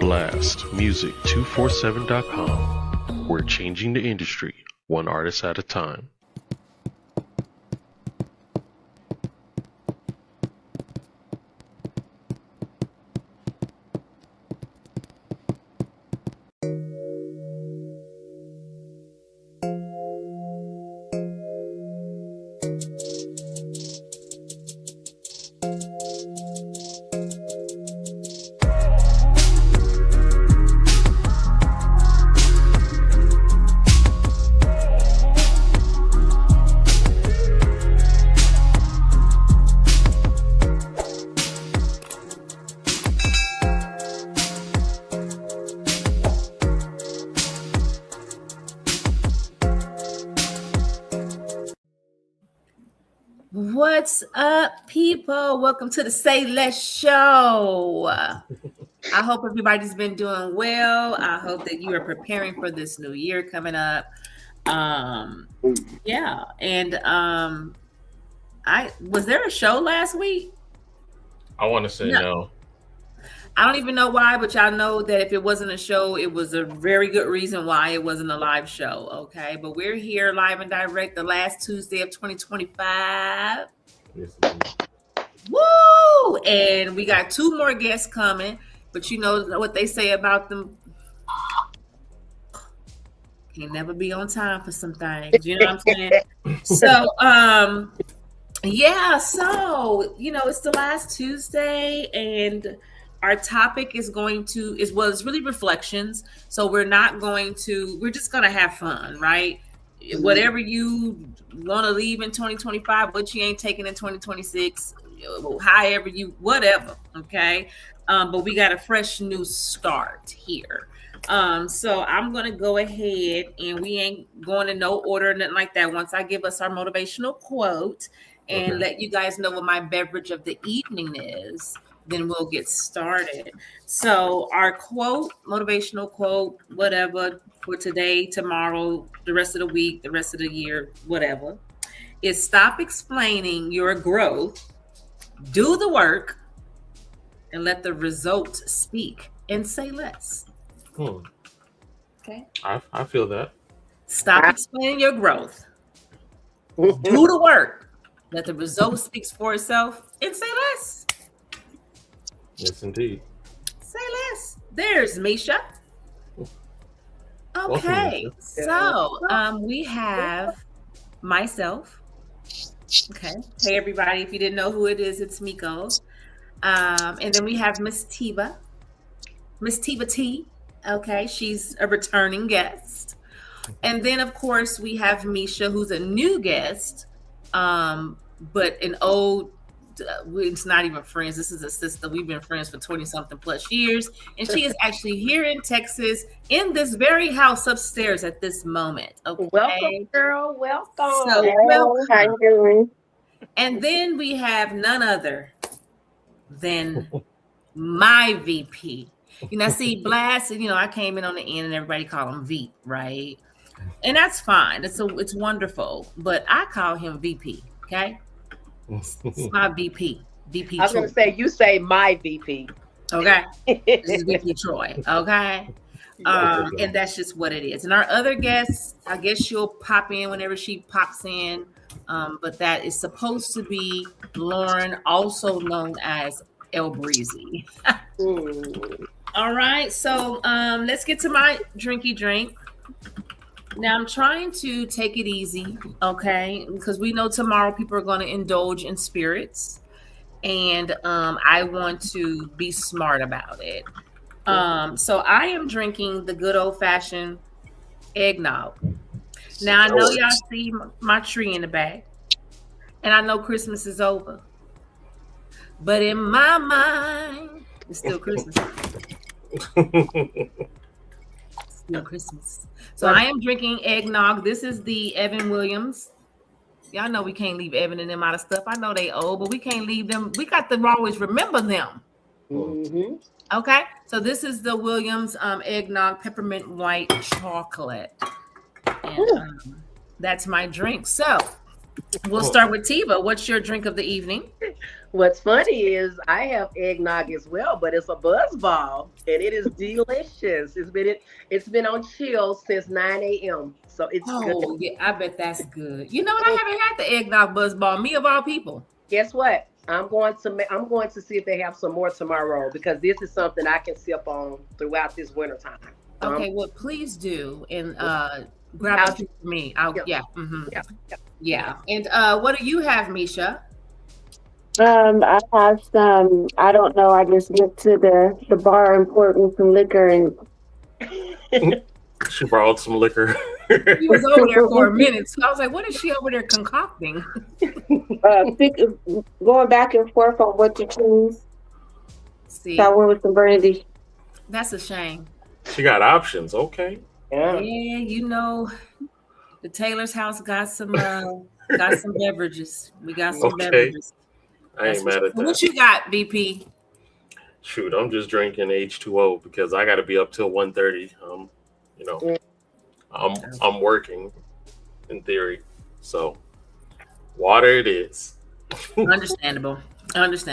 blastmusic247.com. We're changing the industry, one artist at a time. What's up, people? Welcome to the Say Less Show. I hope everybody's been doing well. I hope that you are preparing for this new year coming up. Yeah, and I was there a show last week? I want to say no. I don't even know why, but y'all know that if it wasn't a show, it was a very good reason why it wasn't a live show, okay? But we're here live and direct the last Tuesday of 2025. Yes, Woo! And we got two more guests coming, but you know what they say about them. Can never be on time for some things. You know what I'm saying? So, yeah, so, you know, it's the last Tuesday and our topic is really reflections. So we're just going to have fun, right? Mm-hmm. Whatever you want to leave in 2025, what you ain't taking in 2026, however whatever. Okay. But we got a fresh new start here. So I'm going to go ahead and we ain't going in no order or nothing like that. Once I give us our motivational quote and let you guys know what my beverage of the evening is, then we'll get started. So our quote, motivational quote, whatever, for today, tomorrow, the rest of the week, the rest of the year, whatever, is stop explaining your growth, do the work, and let the results speak, and say less. Okay? I feel that. Stop explaining your growth, do the work, let the result speaks for itself, and say less. Yes, indeed. Say less. There's Misha. Okay, so we have myself. Okay, hey everybody! If you didn't know who it is, it's Miko. And then we have Miss Tiva T. Okay, she's a returning guest. And then of course we have Misha, who's a new guest, but an old. It's not even friends. This is a sister. We've been friends for 20-something plus years. And she is actually here in Texas in this very house upstairs at this moment. Okay. Welcome, girl. Welcome. So, welcome. How you doing? And then we have none other than my VP. You know, see, Blast, you know, I came in on the end and everybody call him Veep, right? And that's fine. It's wonderful. But I call him VP, okay? It's my VP. VP I was going to say, you say my VP. Okay. This is VP Troy. Okay. And that's just what it is. And our other guest, I guess she'll pop in whenever she pops in. But that is supposed to be Lauren, also known as El Breezy. All right. So let's get to my drinky drink. Now, I'm trying to take it easy, okay, because we know tomorrow people are going to indulge in spirits, and I want to be smart about it. So I am drinking the good old-fashioned eggnog. Now, I know y'all see my tree in the back, and I know Christmas is over, but in my mind, it's still Christmas. Still Christmas. So I am drinking eggnog. This is the Evan Williams. Y'all know we can't leave Evan and them out of stuff. I know they old, but we can't leave them. We got to always remember them. Mm-hmm. Okay. So this is the Williams eggnog peppermint white chocolate. And that's my drink. So we'll start with Tiva. What's your drink of the evening? What's funny is I have eggnog as well, but it's a buzz ball and it is delicious. It's been on chill since 9 a.m. So it's good. Oh yeah, I bet that's good. You know what? I haven't had the eggnog buzzball. Me of all people. Guess what? I'm going to see if they have some more tomorrow because this is something I can sip on throughout this winter time. Okay, well, please do and grab I'll- a few for me. Yeah. Yeah. And what do you have, Misha? I have some. I don't know. I just went to the bar and poured me some liquor, and She borrowed some liquor. He was over there for a minute, so I was like, "What is she over there concocting?" going back and forth on what to choose. See, So I went with some Burgundy. that's a shame. She got options. Okay. Yeah, Yeah. the Taylor's house got some beverages. We got some Okay. beverages. I ain't mad at What that. you got, VP? Shoot, I'm just drinking H2O because I got to be up till 1:30. You know, I'm working in theory, so water it is. Understandable.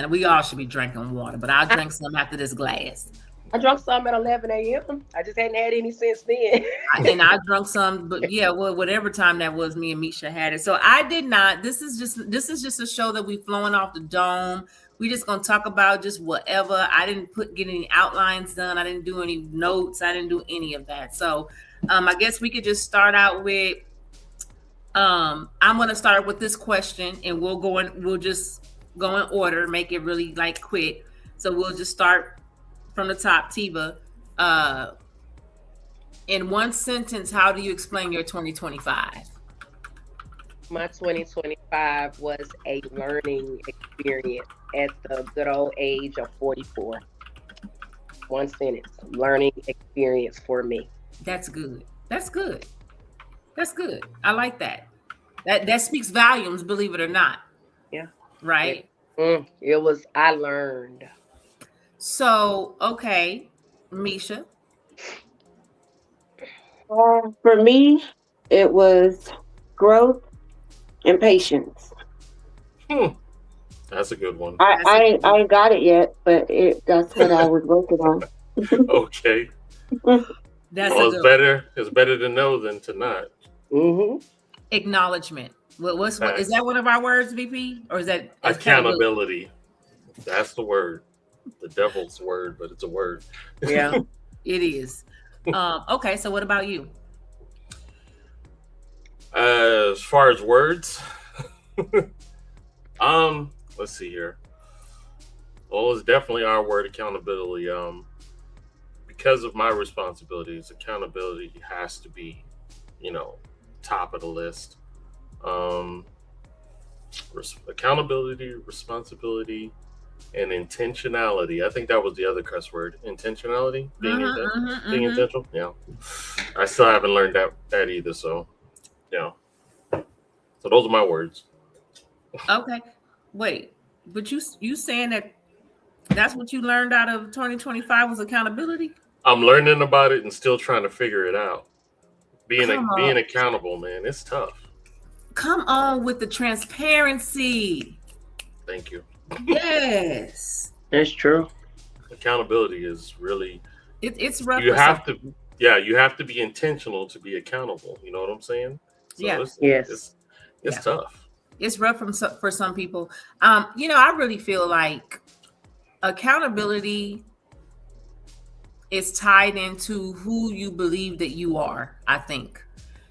We all should be drinking water, but I'll drink some after this glass. I drank some at 11 a.m. I just hadn't had any since then. And I drunk some, but yeah, well, whatever time that was, me and Misha had it. So I did not. This is just a show that we flowing off the dome. We just gonna talk about just whatever. I didn't get any outlines done. I didn't do any notes. I didn't do any of that. So I guess we could just start out with. I'm gonna start with this question, and we'll just go in order, make it really like quick. So we'll just start from the top. Tiva, in one sentence, how do you explain your 2025? My 2025 was a learning experience at the good old age of 44. One sentence, learning experience for me. That's good. I like that. That speaks volumes, believe it or not. Yeah. Right? I learned. So, okay, Misha. For me, it was growth and patience. That's a good one. I ain't got it yet, but that's what I was working on. Okay. That's Well, a it's good better. It's better to know than to not. Mm-hmm. acknowledgement. What is that one of our words, VP? Or is that Accountability. That's the word. The devil's word, but it's a word. Yeah. It is. Okay, so what about you? As far as words, let's see here. Well, it's definitely our word, accountability. Because of my responsibilities, accountability has to be, top of the list. Accountability, responsibility, and intentionality. I think that was the other cuss word. Intentionality, being intentional. Yeah, I still haven't learned that either. So, yeah. So those are my words. Okay. Wait, but you saying that's what you learned out of 2025 was accountability? I'm learning about it and still trying to figure it out. Being Come accountable, man, it's tough. Come on with the transparency. Thank you. Yes. That's true. Accountability is really It's rough. you have to be intentional to be accountable. You know what I'm saying? So Yeah. Yes. It's tough. It's rough for some people. I really feel like accountability is tied into who you believe that you are, I think.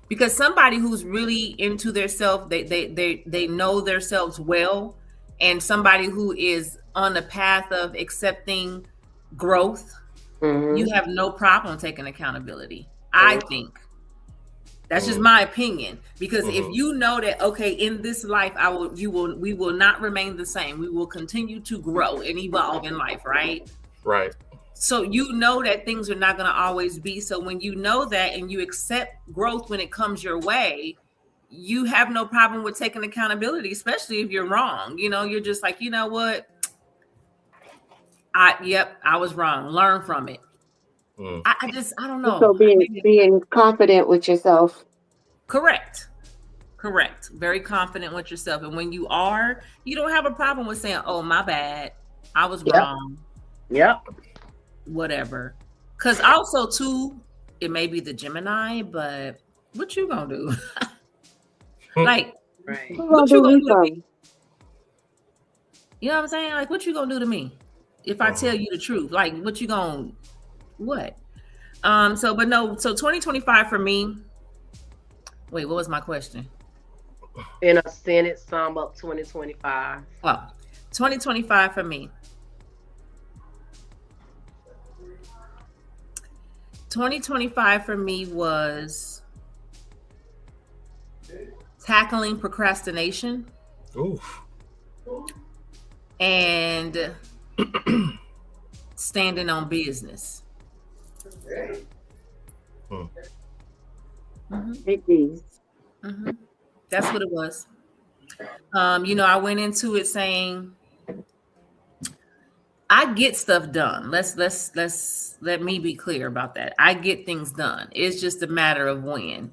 Because somebody who's really into their self, they know themselves well, and somebody who is on the path of accepting growth, you have no problem taking accountability. I think. That's just my opinion. Because if you know that, okay, in this life, we will not remain the same. We will continue to grow and evolve in life, right? Right. So you know that things are not going to always be. So when you know that and you accept growth when it comes your way, you have no problem with taking accountability, especially if you're wrong. You're just like, you know what? I was wrong. Learn from it. I don't know. So being confident with yourself. Correct. Correct. Very confident with yourself. And when you are, you don't have a problem with saying, oh, my bad. I was wrong. Yep. Whatever. Because also, too, it may be the Gemini, but what you gonna do? Like, right. What you gonna do to me? You know what I'm saying? Like, what you gonna do to me if I tell you the truth? Like, what you gonna what? So 2025 for me. Wait, what was my question? In a sentence, sum up 2025. Oh, 2025 for me. 2025 for me was tackling procrastination. Oof. And standing on business. That's what it was. I went into it saying I get stuff done. Let me be clear about that. I get things done. It's just a matter of when.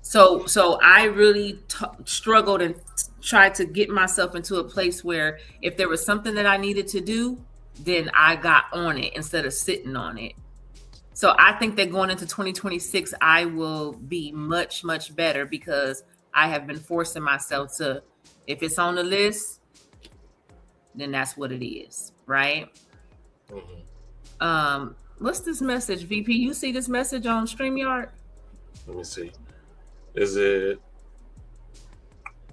So I really struggled and tried to get myself into a place where if there was something that I needed to do, then I got on it instead of sitting on it. So I think that going into 2026, I will be much, much better because I have been forcing myself to, if it's on the list, then that's what it is, right? What's this message, VP? You see this message on StreamYard? Let me see. Is it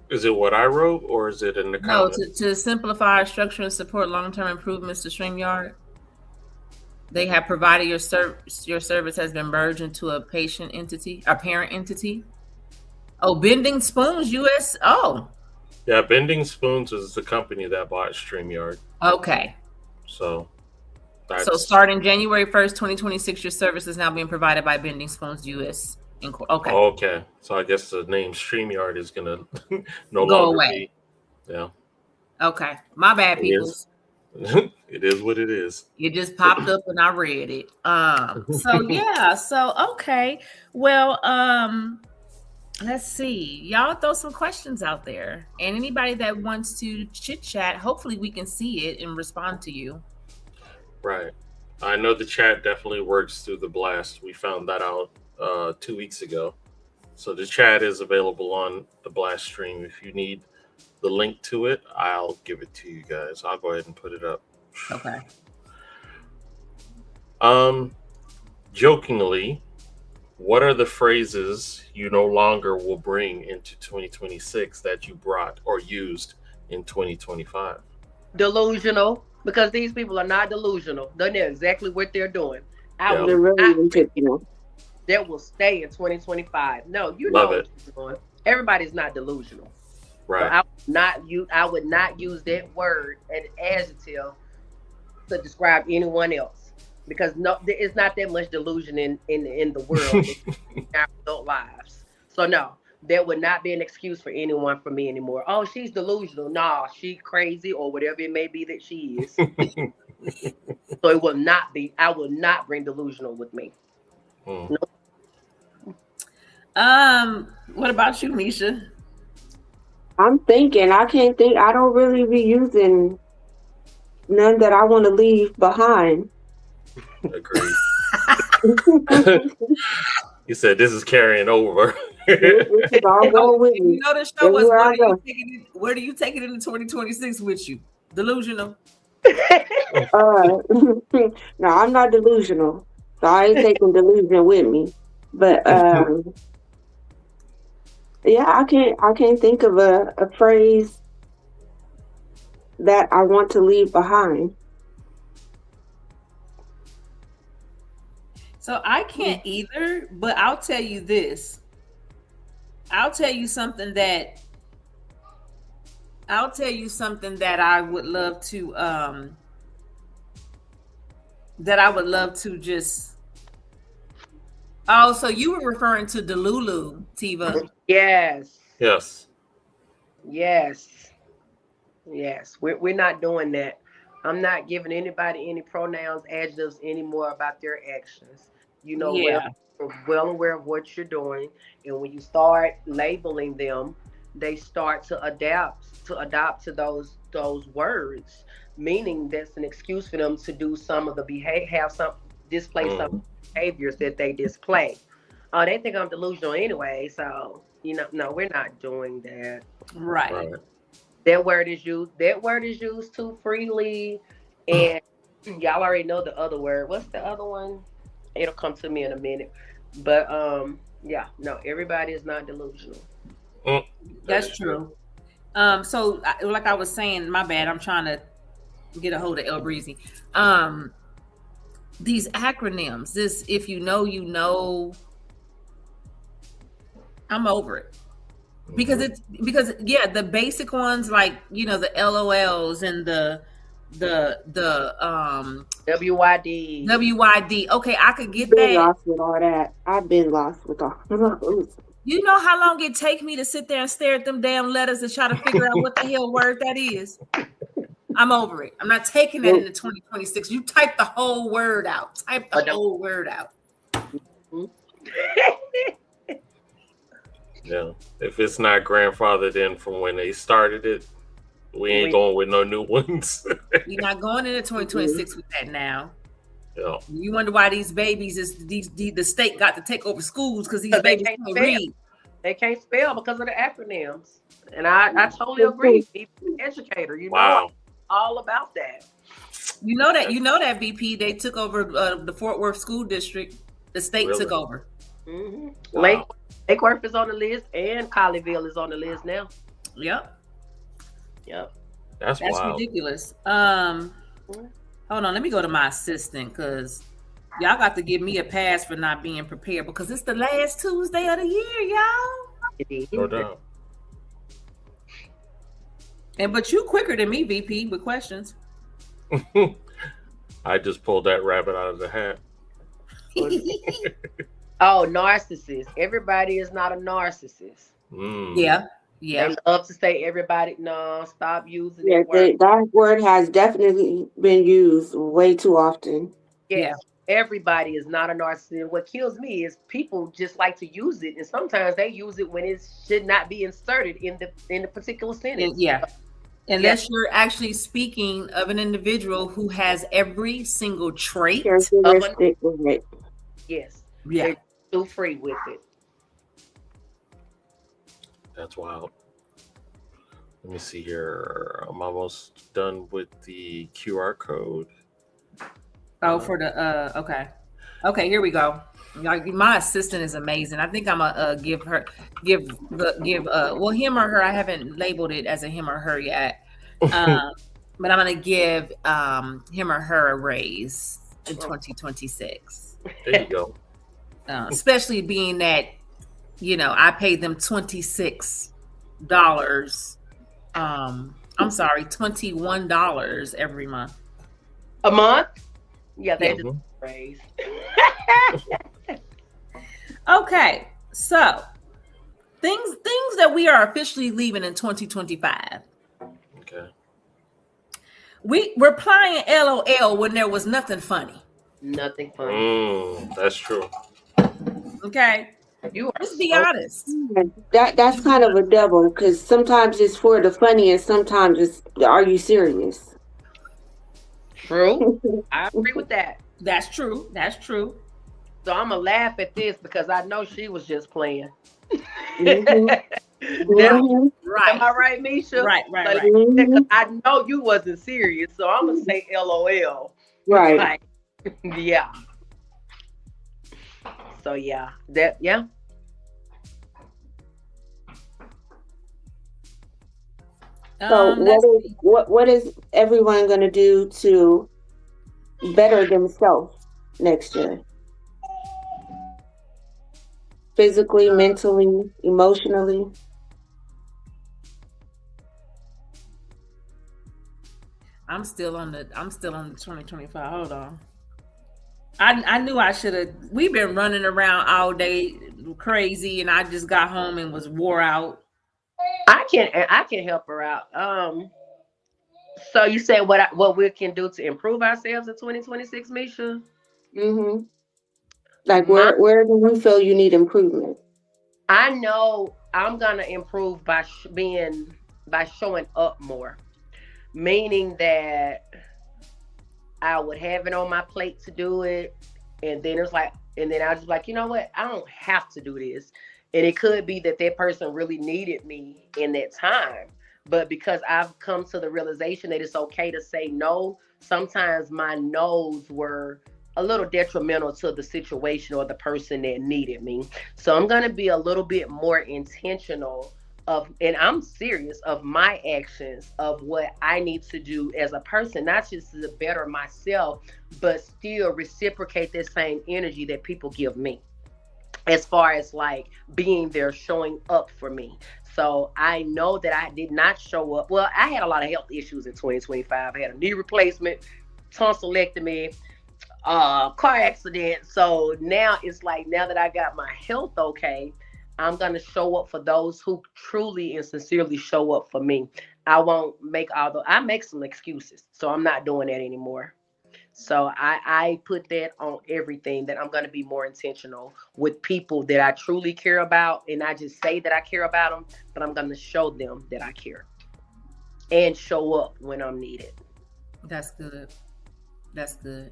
what I wrote, or is it in the comments? No, to simplify, structure, and support long-term improvements to StreamYard. They have provided your service has been merged into a parent entity. Oh, Bending Spoons US. Oh. Yeah, Bending Spoons is the company that bought StreamYard. Okay. So starting January 1st, 2026, your service is now being provided by Bending Spoons US. Okay. Okay. So I guess the name StreamYard is gonna no go longer away. Be. Yeah. Okay. My bad, people. It is what it is. It just popped up and I read it. So yeah. So okay. Well, let's see. Y'all throw some questions out there. And anybody that wants to chit chat, hopefully we can see it and respond to you. Right. I know the chat definitely works through the blast. We found that out 2 weeks ago. So the chat is available on the blast stream. If you need the link to it, I'll give it to you guys. I'll go ahead and put it up. Okay. Jokingly, what are the phrases you no longer will bring into 2026 that you brought or used in 2025? Delusional, because these people are not delusional. They know exactly what they're doing. They're really intentional. That will stay in 2025. No, you Love know it. what you're doing. Everybody's not delusional. Right. So I would not use that word and adjective to describe anyone else, because it's not that much delusion in the world in our adult lives. So no, that would not be an excuse for anyone for me anymore. Oh, she's delusional. Nah, she crazy or whatever it may be that she is. So it will not be. I will not bring delusional with me. No. What about you, Misha? I'm thinking. I can't think. I don't really be using none that I want to leave behind. Agreed. You said this is carrying over. It's all going with me. You know, the show was where do you take it into 2026 with you? Delusional. No, I'm not delusional, so I ain't taking delusion with me. But yeah, I can't think of a phrase that I want to leave behind. So I can't either, but I'll tell you this. I'll tell you something that I would love to just. Oh, so you were referring to Delulu, Tiva? Yes. Yes. Yes. Yes. We're not doing that. I'm not giving anybody any pronouns, adjectives anymore about their actions. You know, Yeah. well aware of what you're doing, and when you start labeling them, they start to adopt to those words, meaning that's an excuse for them to do some of the behavior, have some display some Mm. behaviors that they display. Oh, they think I'm delusional anyway, so no, we're not doing that. Right. Right. That word is used too freely, and y'all already know the other word. What's the other one? It'll come to me in a minute. But yeah, no, everybody is not delusional. Mm. That That's is true. true. So like I was saying, my bad. I'm trying to get a hold of El Breezy. These acronyms, this if you know, you know, I'm over it. Because Mhm. it's because yeah, the basic ones like the LOLs and the WYD. WYD. Okay, I could get Been that. lost with all that. I've been lost with all those. You know how long it take me to sit there and stare at them damn letters and try to figure out what the hell word that is? I'm over it. I'm not taking that into 2026. You type the whole word out. Type the whole word out. Yeah. If it's not grandfathered in from when they started it, we ain't going with no new ones. You're not going into 2026 with that now. Yeah. You wonder why these babies the state got to take over schools because these babies can't read. They can't spell because of the acronyms, and I totally agree. Be an educator, Wow. all about that. You know that VP they took over the Fort Worth school district. The state took over. Mm-hmm. Wow. Lake Worth is on the list, and Colleyville is on the list now. Yep. That's wild. Ridiculous. Hold on, let me go to my assistant because y'all got to give me a pass for not being prepared because it's the last Tuesday of the year, y'all. No doubt. But you quicker than me, VP, with questions. I just pulled that rabbit out of the hat. Oh, narcissist. Everybody is not a narcissist. Yeah. They love to say everybody. No, stop using it. That word has definitely been used way too often. Yes. Everybody is not a narcissist. What kills me is people just like to use it, and sometimes they use it when it should not be inserted in the particular sentence. Unless you're actually speaking of an individual who has every single trait. Characteristic of it. Yes. Yeah. They're too free with it. That's wild. Let me see here. I'm almost done with the QR code. Oh, for the okay. Here we go. My assistant is amazing. I think I'm gonna give him or her. I haven't labeled it as a him or her yet, but I'm gonna give him or her a raise in 2026. There you go. Especially being that I paid them $26. I'm sorry, $21 every month. A month? Yeah, they just raise. Okay, so things that we are officially leaving in 2025. Okay. We're playing LOL when there was nothing funny. Nothing funny. That's true. Okay. Let's be honest. That's kind of a double because sometimes it's for the funny and sometimes it's are you serious? True. I agree with that. That's true. So I'm gonna laugh at this because I know she was just playing. Right. Am I right, Misha? Right. I know you wasn't serious, so I'm gonna say LOL. Right. Like, yeah. So yeah. So what is everyone going to do to better themselves next year? Physically, mentally, emotionally? I'm still on the 2025. Hold on. I knew I should have. We've been running around all day crazy, and I just got home and was wore out. I can help her out. So you said what we can do to improve ourselves in 2026, Misha? Mm-hmm. Like where do you feel you need improvement? I know I'm gonna improve by showing up more, meaning that I would have it on my plate to do it, and then it's like, and then I was just like, you know what? I don't have to do this, and it could be that that person really needed me in that time, but because I've come to the realization that it's okay to say no, sometimes my no's were a little detrimental to the situation or the person that needed me. So I'm gonna be a little bit more intentional of, and I'm serious of my actions of what I need to do as a person, not just to better myself, but still reciprocate that same energy that people give me as far as like being there, showing up for me. So I know that I did not show up. Well, I had a lot of health issues in 2025. I had a knee replacement, tonsillectomy, car accident. So now it's like, now that I got my health okay, I'm gonna show up for those who truly and sincerely show up for me. I won't make I make some excuses, so I'm not doing that anymore. So I put that on everything, that I'm gonna be more intentional with people that I truly care about, and I just say that I care about them, but I'm gonna show them that I care and show up when I'm needed. That's good. That's good.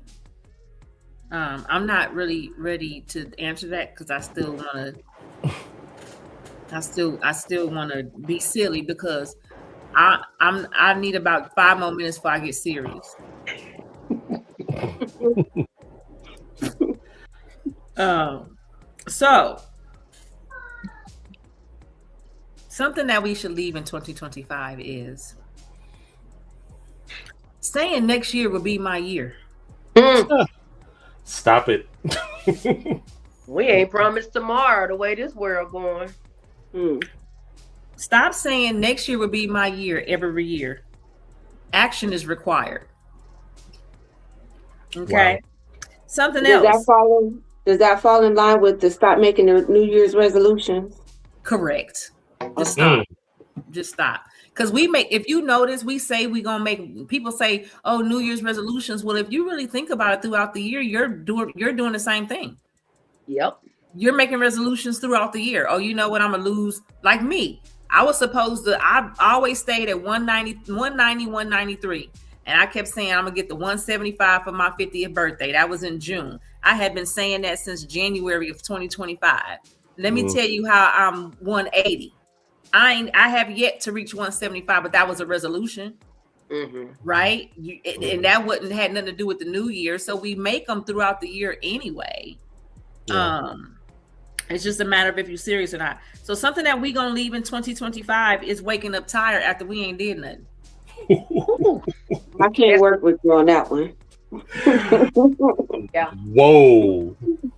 I'm not really ready to answer that because I still want to be silly because I need about 5 more minutes before I get serious. So something that we should leave in 2025 is saying next year will be my year. Stop it. We ain't promised tomorrow the way this world going. Stop saying next year will be my year every year. Action is required. Okay. Wow. Something else. Does that fall in line with the stop making the New Year's resolutions? Correct. Just stop. Just stop. Because if you notice, we say we're gonna make, people say, oh, New Year's resolutions. Well, if you really think about it throughout the year, you're doing the same thing. Yep. You're making resolutions throughout the year. Oh, you know what? I'm gonna lose. Like me, I was supposed to. I always stayed at 190, 193, and I kept saying I'm gonna get the 175 for my 50th birthday. That was in June. I had been saying that since January of 2025. Let me tell you how I'm 180. I have yet to reach 175, but that was a resolution, right? And that had nothing to do with the new year. So we make them throughout the year anyway. Yeah. It's just a matter of if you're serious or not. So something that we gonna leave in 2025 is waking up tired after we ain't did nothing. I can't work with you on that one. Yeah. Whoa.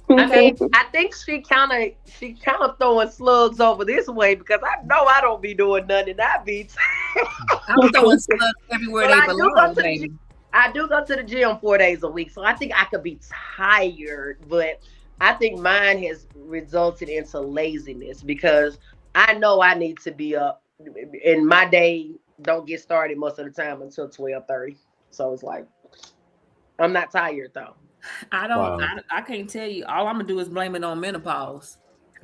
I mean, I think she kind of throwing slugs over this way, because I know I don't be doing nothing. I'm throwing slugs everywhere they belong. I do go to the gym 4 days a week, so I think I could be tired, but I think mine has resulted into laziness, because I know I need to be up, and my day don't get started most of the time until 12:30. So it's like, I'm not tired though. I can't tell you. All I'm gonna do is blame it on menopause.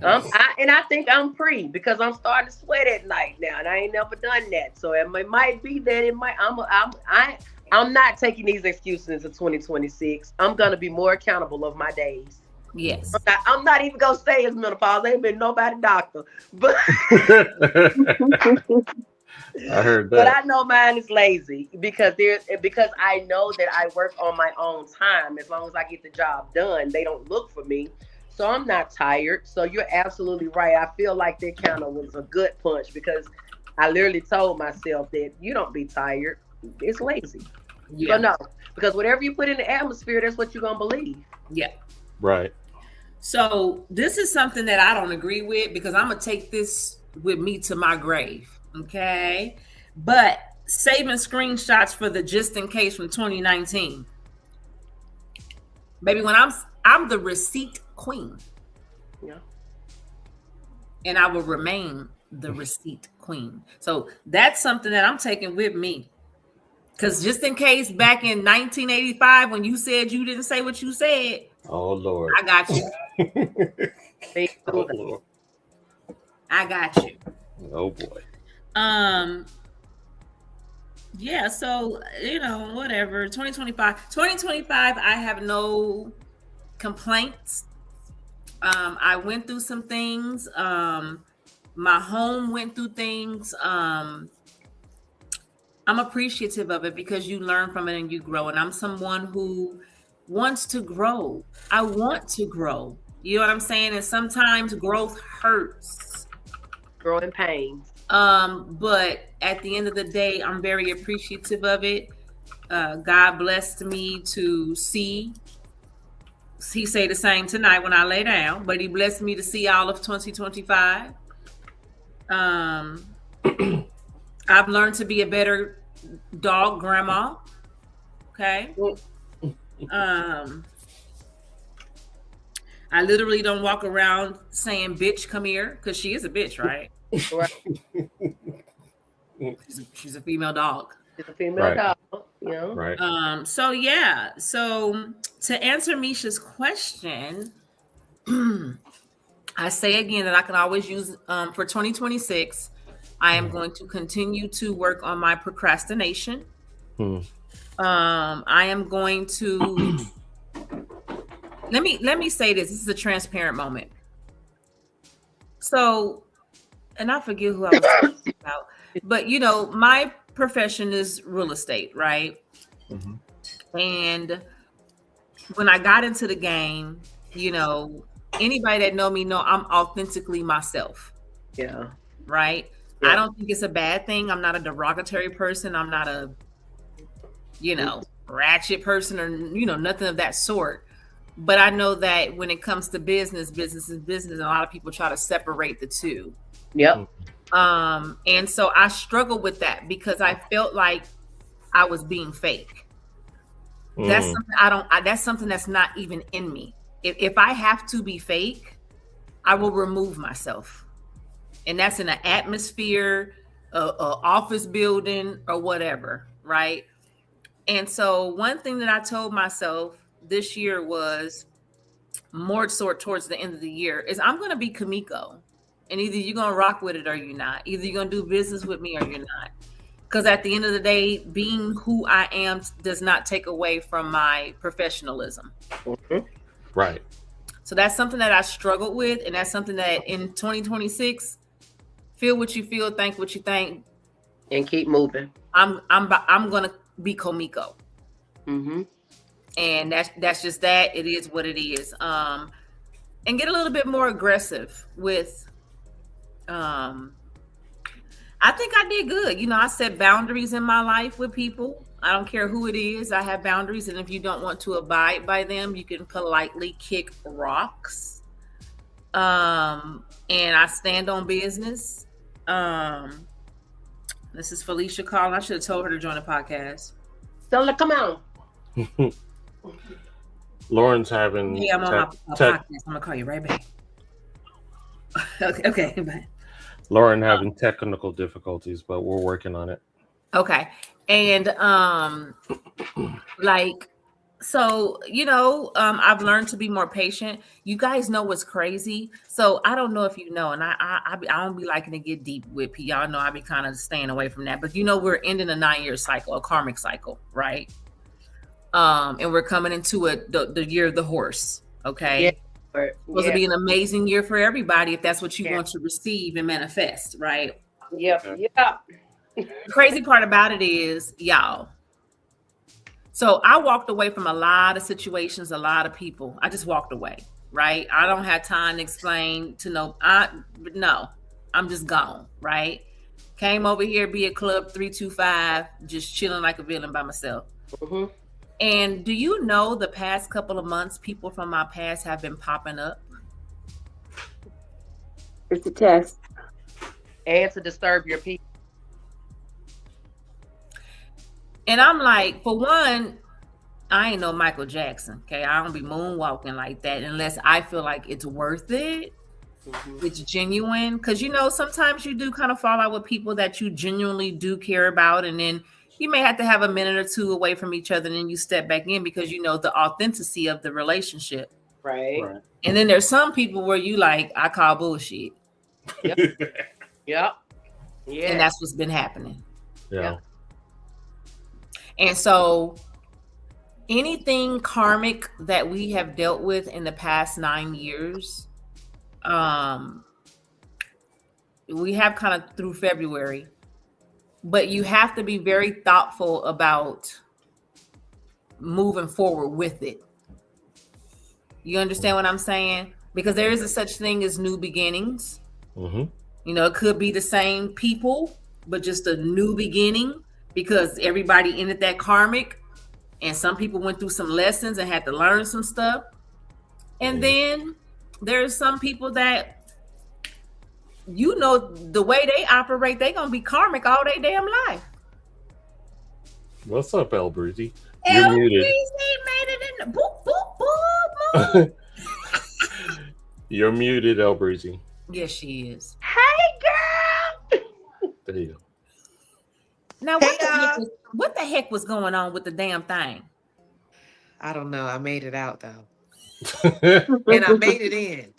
I think I'm pre, because I'm starting to sweat at night now, and I ain't never done that. So it might be that it might. I'm not taking these excuses into 2026. I'm gonna be more accountable of my days. Yes. I'm not even gonna say it's menopause. Ain't been nobody doctor, but I heard that. But I know mine is lazy, because I know that I work on my own time. As long as I get the job done, they don't look for me. So I'm not tired. So you're absolutely right. I feel like that kind of was a good punch, because I literally told myself that you don't be tired. It's lazy. Yeah. So no, because whatever you put in the atmosphere, that's what you're going to believe. Yeah. Right. So this is something that I don't agree with, because I'm going to take this with me to my grave. Okay. But saving screenshots for the just in case from 2019. Baby, when I'm the receipt queen. Yeah. And I will remain the receipt queen. So that's something that I'm taking with me. Because just in case back in 1985, when you said you didn't say what you said. Oh, Lord. I got you. Oh, I got you. oh boy. Yeah, so whatever. 2025, I have no complaints. I went through some things. My home went through things. I'm appreciative of it because you learn from it and you grow. And I'm someone who wants to grow. I want to grow. You know what I'm saying? And sometimes growth hurts. Growing pains. But at the end of the day, I'm very appreciative of it. God blessed me to see. He say the same tonight when I lay down, but he blessed me to see all of 2025. I've learned to be a better dog grandma. Okay. I literally don't walk around saying bitch come here, because she is a bitch, right? She's a female dog. She's a female dog, Right. So yeah. So to answer Misha's question, I say again that I can always use for 2026. I am going to continue to work on my procrastination. I am going to let me say this. This is a transparent moment. So, and I forget who I was talking about, but my profession is real estate, right? And when I got into the game, anybody that know me know I'm authentically myself. Yeah. Right. Yeah. I don't think it's a bad thing. I'm not a derogatory person. I'm not a, ratchet person or, nothing of that sort. But I know that when it comes to business is business. And a lot of people try to separate the two. Yep. And so I struggle with that because I felt like I was being fake. That's something that's something that's not even in me. If I have to be fake, I will remove myself. And that's in an atmosphere, a office building or whatever, right? And so one thing that I told myself this year was more towards the end of the year is I'm going to be Comeiko. And either you're going to rock with it or you're not. Either you're going to do business with me or you're not. Because at the end of the day, being who I am does not take away from my professionalism. Right. So that's something that I struggled with. And that's something that in 2026, feel what you feel, think what you think. And keep moving. I'm going to be Comeiko. And that's just that. It is what it is. And get a little bit more aggressive with I think I did good. I set boundaries in my life with people. I don't care who it is. I have boundaries. And if you don't want to abide by them, you can politely kick rocks. And I stand on business. This is Felicia calling. I should have told her to join the podcast. Tell her, come on. Lauren's having. Yeah, I'm on my podcast. I'm going to call you right back. Okay, bye. Lauren having technical difficulties, but we're working on it. Okay. And I've learned to be more patient. You guys know what's crazy. So I don't know if you know, and I don't be liking to get deep with people. Y'all know I be kind of staying away from that. But we're ending a 9-year cycle, a karmic cycle, right? And we're coming into the year of the horse. Okay. Yeah. Supposed to be an amazing year for everybody if that's what you want to receive and manifest, right? Yep. The crazy part about it is, y'all. So I walked away from a lot of situations, a lot of people. I just walked away, right? I don't have time to explain to no. I'm just gone, right? Came over here, be at Club 325, just chilling like a villain by myself. And do you know the past couple of months, people from my past have been popping up? It's a test. And to disturb your people. And I'm like, for one, I ain't no Michael Jackson, okay? I don't be moonwalking like that unless I feel like it's worth it. It's genuine. Because, sometimes you do kind of fall out with people that you genuinely do care about. And then you may have to have a minute or two away from each other and then you step back in because the authenticity of the relationship. Right. And then there's some people where you like, I call bullshit. Yep. Yep. Yeah. And that's what's been happening. Yeah. And so anything karmic that we have dealt with in the past 9 years, we have kind of through February, but you have to be very thoughtful about moving forward with it. You understand what I'm saying? Because there is a such thing as new beginnings. Mm-hmm. You know, it could be the same people, but just a new beginning because everybody ended that karmic and some people went through some lessons and had to learn some stuff. And then there's some people that, you know, the way they operate, they're going to be karmic all their damn life. What's up, El Breezy? El You're muted. Breezy made it in the boop, boop, boop, boop. You're muted, El Breezy. Yes, she is. Hey, girl. There you go. Now, what the heck was going on with the damn thing? I don't know. I made it out though. And I made it in.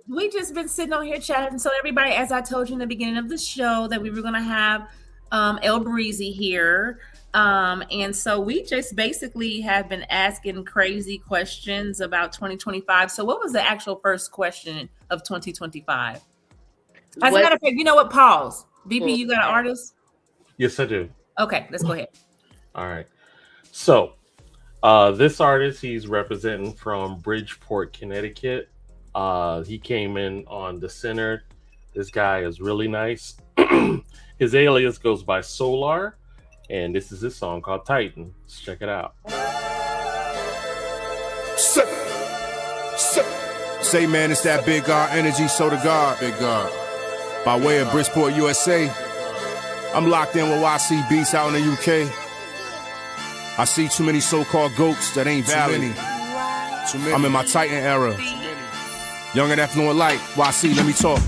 we just been sitting on here chatting. So everybody, as I told you in the beginning of the show, that we were going to have El Breezy here. And so we just basically have been asking crazy questions about 2025. So what was the actual first question of 2025? As a matter of fact, you know what? Pause. VP, you got an artist? Yes, I do. Okay, let's go ahead. All right. So this artist, he's representing from Bridgeport, Connecticut. He came in on the center. This guy is really nice. His alias goes by Solar, and this is his song called Titan. Let's check it out. Say, man, it's that Big God energy, so to God. Big God. By way of Bridgeport, USA. I'm locked in with YC Beats out in the UK. I see too many so-called goats that ain't valid. Too many. I'm in my Titan era. Young and affluent light. YC, let me talk.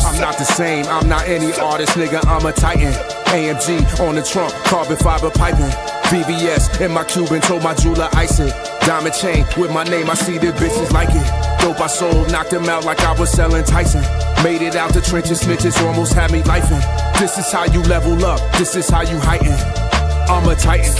I'm not the same, I'm not any artist, nigga, I'm a Titan. AMG on the trunk, carbon fiber piping. VVS in my Cuban, told my jeweler ice it. Diamond chain with my name, I see the bitches like it. Dope I sold, knocked them out like I was selling Tyson. Made it out the trenches, snitches almost had me lifing. This is how you level up, this is how you heighten. I'm a Titan.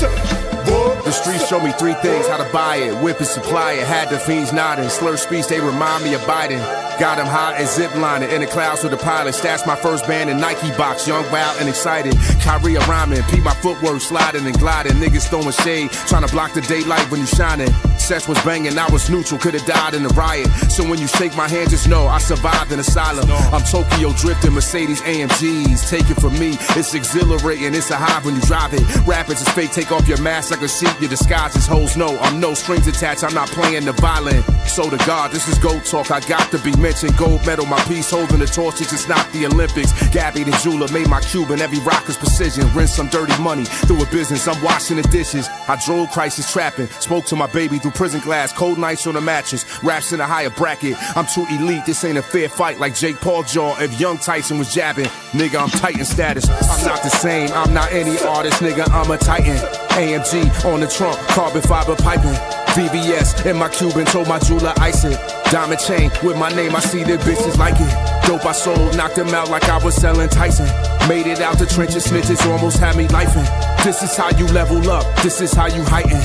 The streets show me three things, how to buy it, whip and supply it. Had the fiends nodding, slur speech, they remind me of Biden. Got him hot and ziplining in the clouds with the pilot. Stashed my first band in Nike box, young, wild, and excited. Kyrie rhyming, peep my footwork, sliding and gliding. Niggas throwing shade, trying to block the daylight when you shining. Sets was banging, I was neutral, could've died in the riot. So when you shake my hand, just know I survived an asylum. I'm Tokyo drifting, Mercedes AMGs. Take it from me, it's exhilarating, it's a high when you drive it. Rapids is fake, take off your mask, I can see your disguises. Hoes know I'm no strings attached, I'm not playing the violent. So to God, this is gold talk, I got to be mentioned. Gold medal, my piece holding the torch, it's just not the Olympics. Gabby the jeweler made my Cuban, every rock is precision. Rinse some dirty money through a business, I'm washing the dishes. I drove crisis trapping, spoke to my baby through prison glass, cold nights on the mattress. Raps in a higher bracket, I'm too elite, this ain't a fair fight like Jake Paul jaw. If young Tyson was jabbing, nigga, I'm Titan status. I'm not the same, I'm not any artist, nigga, I'm a Titan. AMG on the trunk, carbon fiber piping. VVS in my Cuban, told my jeweler ice it. Diamond chain with my name, I see the bitches like it. Dope I sold, knocked them out like I was selling Tyson. Made it out the trenches, snitches almost had me lifing. This is how you level up, this is how you heighten.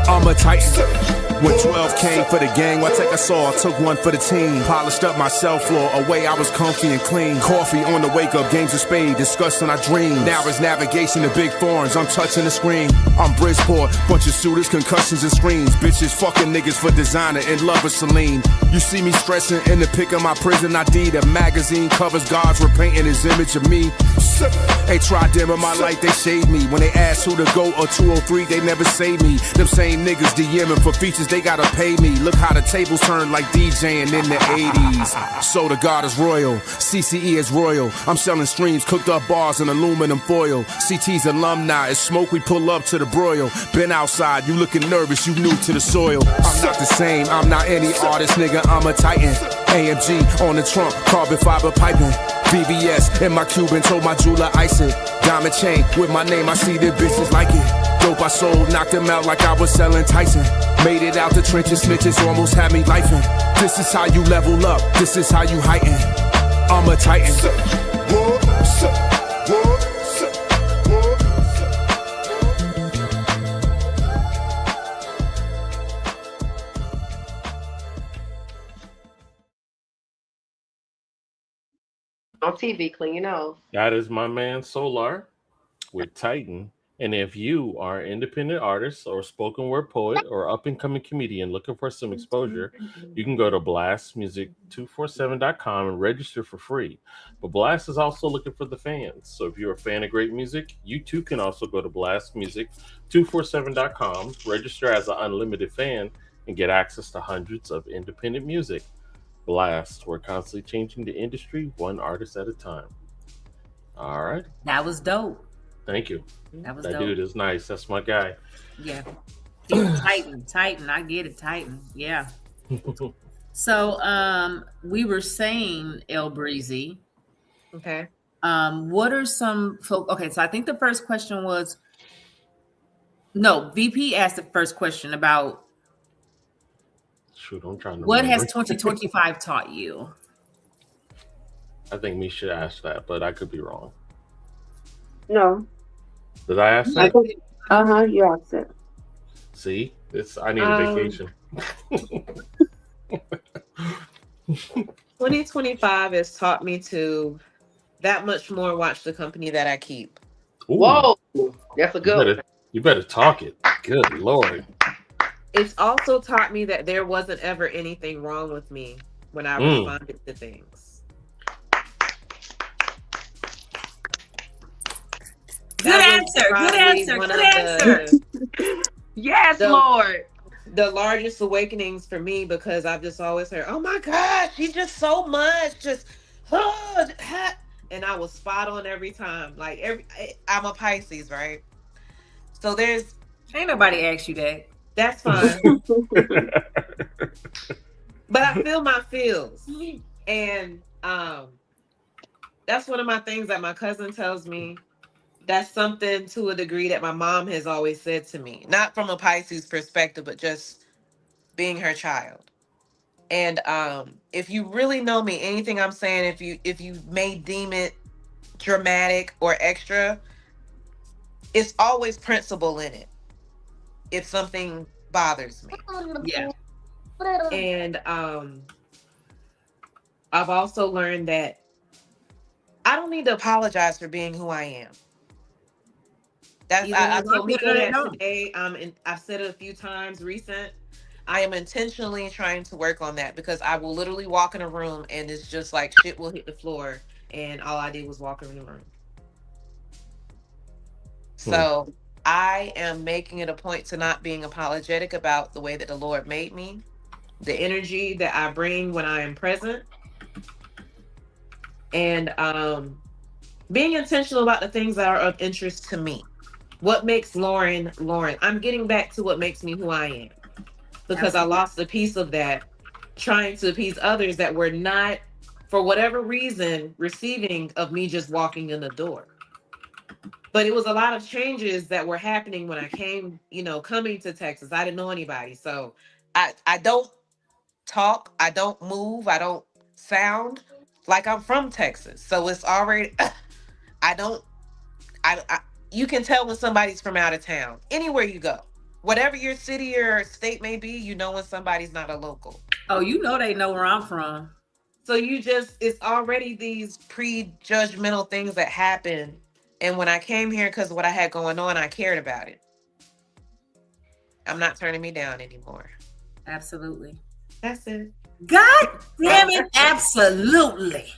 I'm a Titan. When 12 came for the gang, I take a saw, took one for the team. Polished up my cell floor, away I was comfy and clean. Coffee on the wake up, games of spade, discussing our dreams. Now it's navigation to big foreigns, I'm touching the screen. I'm Bridgeport, bunch of shooters, concussions and screams. Bitches fucking niggas for designer, in love with Celine. You see me stressing in the pic of my prison ID. The magazine covers guards repainting his image of me. They tried dimming my light, they shade me. When they asked who to go or 203, they never saved me. Them same niggas DMing for features, they gotta pay me. Look how the tables turned like DJing in the 80s. So the God is royal, CCE is royal. I'm selling streams, cooked up bars in aluminum foil. CT's alumni, it's smoke, we pull up to the broil. Been outside, you looking nervous, you new to the soil. I'm not the same, I'm not any artist, nigga, I'm a Titan. AMG on the trunk, carbon fiber piping. VVS in my Cuban, told my jeweler ice it. Diamond chain with my name, I see the bitches like it. dope I sold, knocked them out like I was selling Tyson. Made it out the trenches, snitches almost had me lifing. This is how you level up, this is how you heighten. I'm a titan. On TV, clean your nose. That is my man Solar with Titan. And if you are an independent artist or spoken word poet or up and coming comedian looking for some exposure, you can go to blastmusic247.com and register for free. But Blast is also looking for the fans. So if you're a fan of great music, you too can also go to blastmusic247.com, register as an unlimited fan, and get access to hundreds of independent music. Blast, we're constantly changing the industry one artist at a time. All right. That was dope. Thank you. That was that dope. dude is nice. That's my guy. Yeah. Titan. I get it, Titan. Yeah. So we were saying, El Breezy. Okay. What are some folk? Okay, so I think the first question was VP asked the first question about Shoot, I'm trying to what remember. has 2025 taught you? I think me should ask that, but I could be wrong. No. Did I ask that? You asked it. See, I need a vacation. 2025 has taught me to that much more watch the company that I keep. Ooh, Whoa, that's a good one. You better talk it. Good Lord. It's also taught me that there wasn't ever anything wrong with me when I responded to things. Good answer. Yes, Lord. The largest awakenings for me, because I've just always heard, "Oh my God, she's just so much, and I was spot on every time. Like I'm a Pisces, right? So ain't nobody asked you that. That's fine. But I feel my feels, and that's one of my things that my cousin tells me. That's something to a degree that my mom has always said to me, not from a Pisces perspective, but just being her child. And if you really know me, anything I'm saying, if you may deem it dramatic or extra, it's always principle in it. If something bothers me. Yeah. And I've also learned that I don't need to apologize for being who I am. I told Miko that today. I've said it a few times recent. I am intentionally trying to work on that, because I will literally walk in a room and it's just like shit will hit the floor, and all I did was walk in the room. So I am making it a point to not being apologetic about the way that the Lord made me, the energy that I bring when I am present, and being intentional about the things that are of interest to me. What makes Lauren Lauren? I'm getting back to what makes me who I am, because I lost a piece of that trying to appease others that were not, for whatever reason, receiving of me just walking in the door. But it was a lot of changes that were happening when I came, coming to Texas. I didn't know anybody. So I don't talk, I don't move, I don't sound like I'm from Texas. So it's already, you can tell when somebody's from out of town. Anywhere you go, whatever your city or state may be, you know when somebody's not a local. Oh, they know where I'm from. So it's already these prejudgmental things that happen. And when I came here, because of what I had going on, I cared about it. I'm not turning me down anymore. Absolutely. That's it. God damn it, absolutely.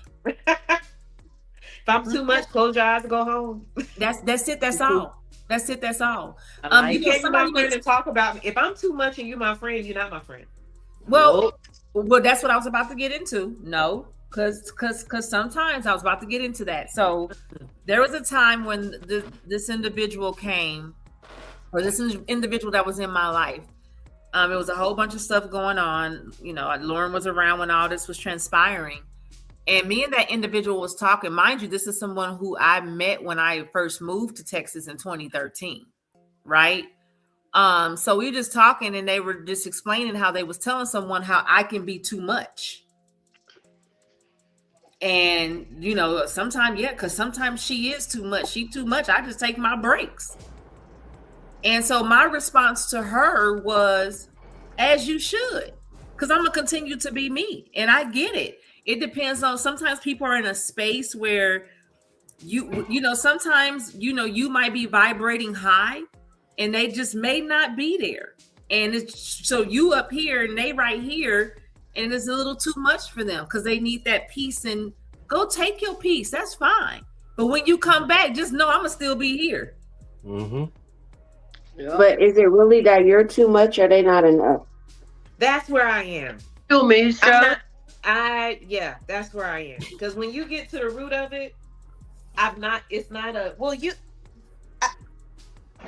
If I'm too much, close your eyes and go home. That's it. That's all. That's it. That's all. You can't be my friend and talk about me. If I'm too much and you're my friend, you're not my friend. Well, that's what I was about to get into. No, because sometimes I was about to get into that. So there was a time when this individual came, or this individual that was in my life. It was a whole bunch of stuff going on. Lauren was around when all this was transpiring. And me and that individual was talking. Mind you, this is someone who I met when I first moved to Texas in 2013, right? So we were just talking, and they were just explaining how they was telling someone how I can be too much. And sometimes, because sometimes she is too much. She too much. I just take my breaks. And so my response to her was, as you should, because I'm gonna continue to be me. And I get it. It depends on, sometimes people are in a space where sometimes you might be vibrating high and they just may not be there. And it's so you up here and they right here, and it's a little too much for them because they need that peace. And go take your peace. That's fine. But when you come back, just know I'm gonna still be here. Mm-hmm. Yep. But is it really that you're too much or they not enough? That's where I am. You mean, yeah, that's where I am. Because when you get to the root of it, it's not a, well,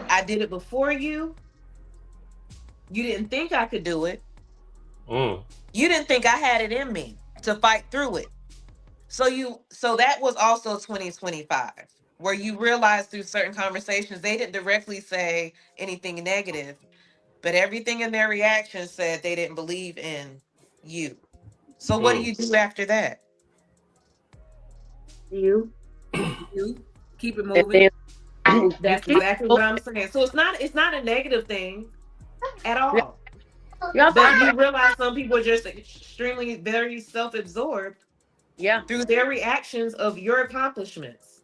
I did it before you. You didn't think I could do it. You didn't think I had it in me to fight through it. So that was also 2025, where you realize through certain conversations, they didn't directly say anything negative, but everything in their reaction said they didn't believe in you. So what do you do after that? You keep it moving. That's exactly what I'm saying. So it's not a negative thing at all. But you realize some people are just extremely very self-absorbed through their reactions of your accomplishments.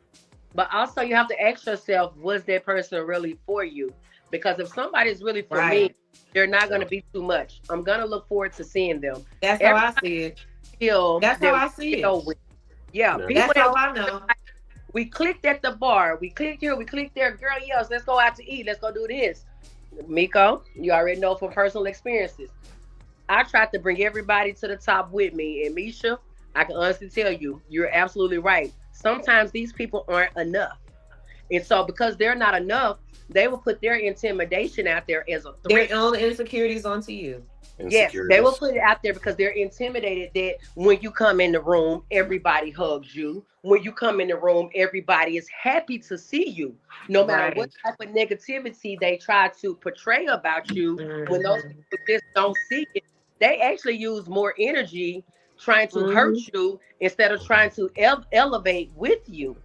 But also you have to ask yourself, was that person really for you? Because if somebody's really for me, they're not going to be too much. I'm going to look forward to seeing them. That's how I see it. That's how I see it. Yeah. That's how I know. We clicked at the bar. We clicked here. We clicked there. Girl, yes, let's go out to eat. Let's go do this. Miko, you already know from personal experiences. I tried to bring everybody to the top with me. And Misha, I can honestly tell you, you're absolutely right. Sometimes these people aren't enough. And so because they're not enough, they will put their intimidation out there as a threat. Their own insecurities onto you. Yes, they will put it out there because they're intimidated that when you come in the room, everybody hugs you. When you come in the room, everybody is happy to see you. No matter what type of negativity they try to portray about you, when those people just don't see it, they actually use more energy trying to hurt you instead of trying to elevate with you.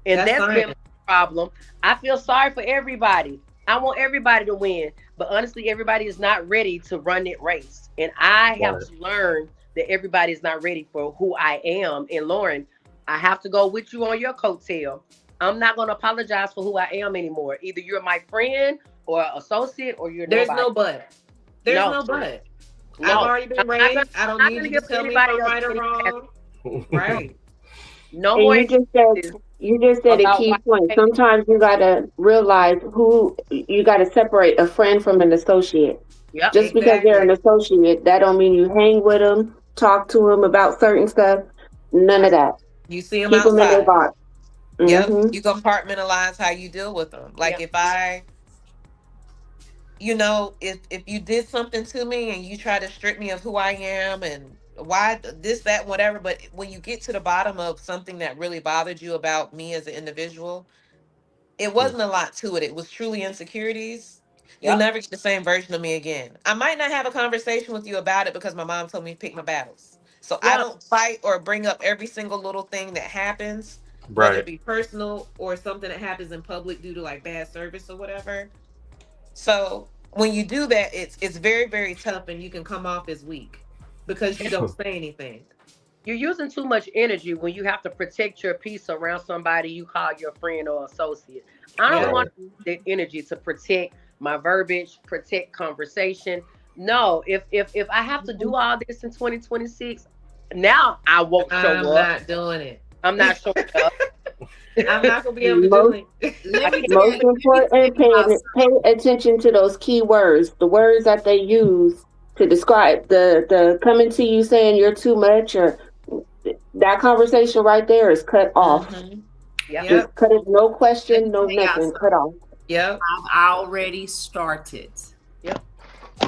And that's been a problem. I feel sorry for everybody. I want everybody to win. But honestly, everybody is not ready to run that race. And I have to learn that everybody is not ready for who I am. And Lauren, I have to go with you on your coattail. I'm not going to apologize for who I am anymore. Either you're my friend or associate or you're There's nobody. no but. There's no but. No. I've already been raised. I don't need you to tell me if I'm right or wrong. Right. No more. You just said a key point. Sometimes you gotta realize you gotta separate a friend from an associate. Yep, just because they're an associate, that don't mean you hang with them, talk to them about certain stuff. None of that. You see them Keep outside. them in their box. Yep. You compartmentalize how you deal with them. Like if you did something to me and you try to strip me of who I am and why this, that, whatever, but when you get to the bottom of something that really bothered you about me as an individual, it wasn't a lot to it. It was truly insecurities. You'll never get the same version of me again. I might not have a conversation with you about it because my mom told me to pick my battles. So I don't fight or bring up every single little thing that happens, whether it be personal or something that happens in public due to like bad service or whatever. So when you do that, it's very, very tough and you can come off as weak because you don't say anything. You're using too much energy when you have to protect your peace around somebody you call your friend or associate. I don't want that energy to protect my verbiage, protect conversation. No, if I have to do all this in 2026, now I won't show up. I'm not doing it. I'm not showing up. I'm not gonna be able to do it. Most important, pay attention to those key words, the words that they use to describe the coming to you saying you're too much, or that conversation right there is cut off. Just cut it, no question, no nothing, cut off. I've already started.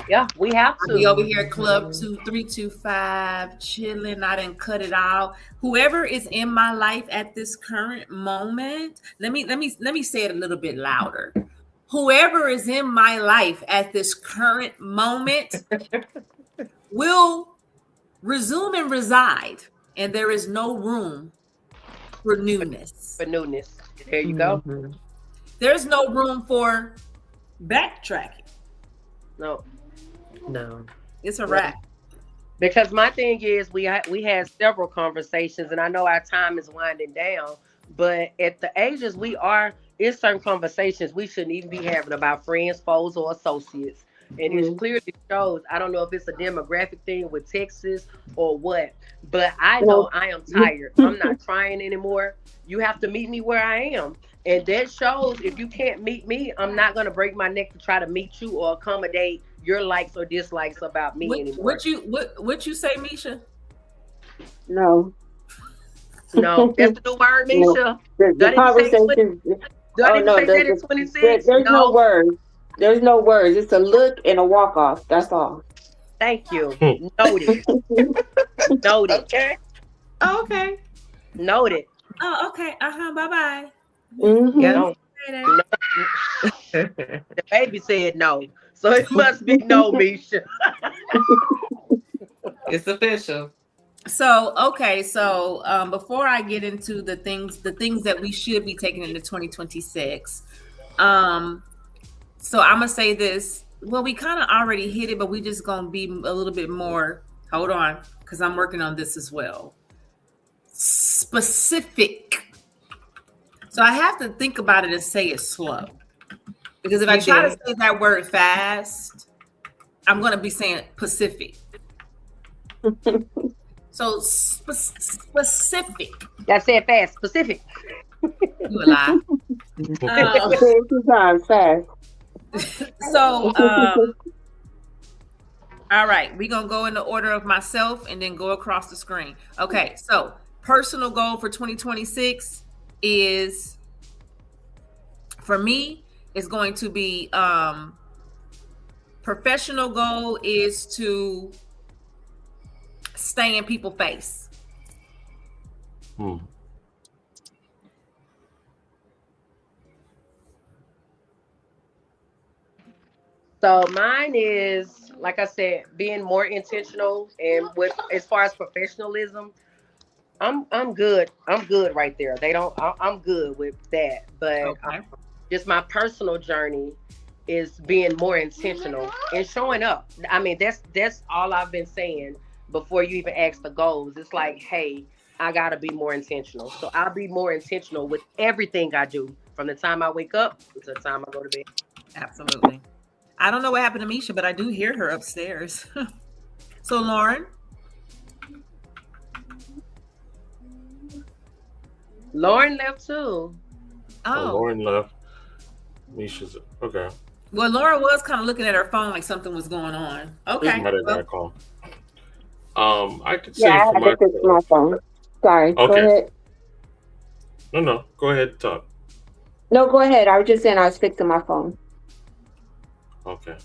Yeah, we have to. I'll be over here at Club 2325 chilling. I didn't cut it out. Whoever is in my life at this current moment, let me say it a little bit louder. whoever is in my life at this current moment will resume and reside, and there is no room for newness. For newness. There you go. Mm-hmm. There's no room for backtracking. No. It's a wrap. Because my thing is, we had several conversations, and I know our time is winding down. But at the ages we are, in certain conversations we shouldn't even be having about friends, foes, or associates. And it clearly shows. I don't know if it's a demographic thing with Texas or what, but I know I am tired. I'm not trying anymore. You have to meet me where I am. And that shows if you can't meet me, I'm not going to break my neck to try to meet you or accommodate your likes or dislikes about me anymore. What you say, Misha? No. No, that's the new word, Misha. No. The conversation. There's 26. There's no words. There's no words. It's a look and a walk off. That's all. Thank you. Noted. Noted. Okay. Oh, okay. Noted. Oh, okay. Bye bye. Mm-hmm. Yeah. No. The baby said no, so it must be no, Misha. It's official. So before I get into the things that we should be taking into 2026, so I'm gonna say this. Well, we kind of already hit it, but we just gonna be a little bit more. Hold on, because I'm working on this as well. Specific. So I have to think about it and say it slow, because if I try to say that word fast, I'm gonna be saying Pacific. So specific. That's it fast. Specific. You a lie. Fast. So, all right, we're gonna go in the order of myself and then go across the screen. Okay, so personal goal for 2026 is, for me, is going to be professional goal is to stay in people's face. So mine is, like I said, being more intentional, and with as far as professionalism, I'm good. I'm good right there. I'm good with that. But just my personal journey is being more intentional and showing up. I mean, that's all I've been saying before you even ask the goals. It's like, hey, I gotta be more intentional. So I'll be more intentional with everything I do, from the time I wake up to the time I go to bed. Absolutely. I don't know what happened to Misha, but I do hear her upstairs. So Lauren left too. Oh, Lauren left. Misha's okay. Well, Lauren was kind of looking at her phone like something was going on. Okay. Call. I could say I for had to fix my phone. Sorry. Okay. Go ahead. No. Go ahead and talk. No, go ahead. I was just saying I was fixing my phone. Okay.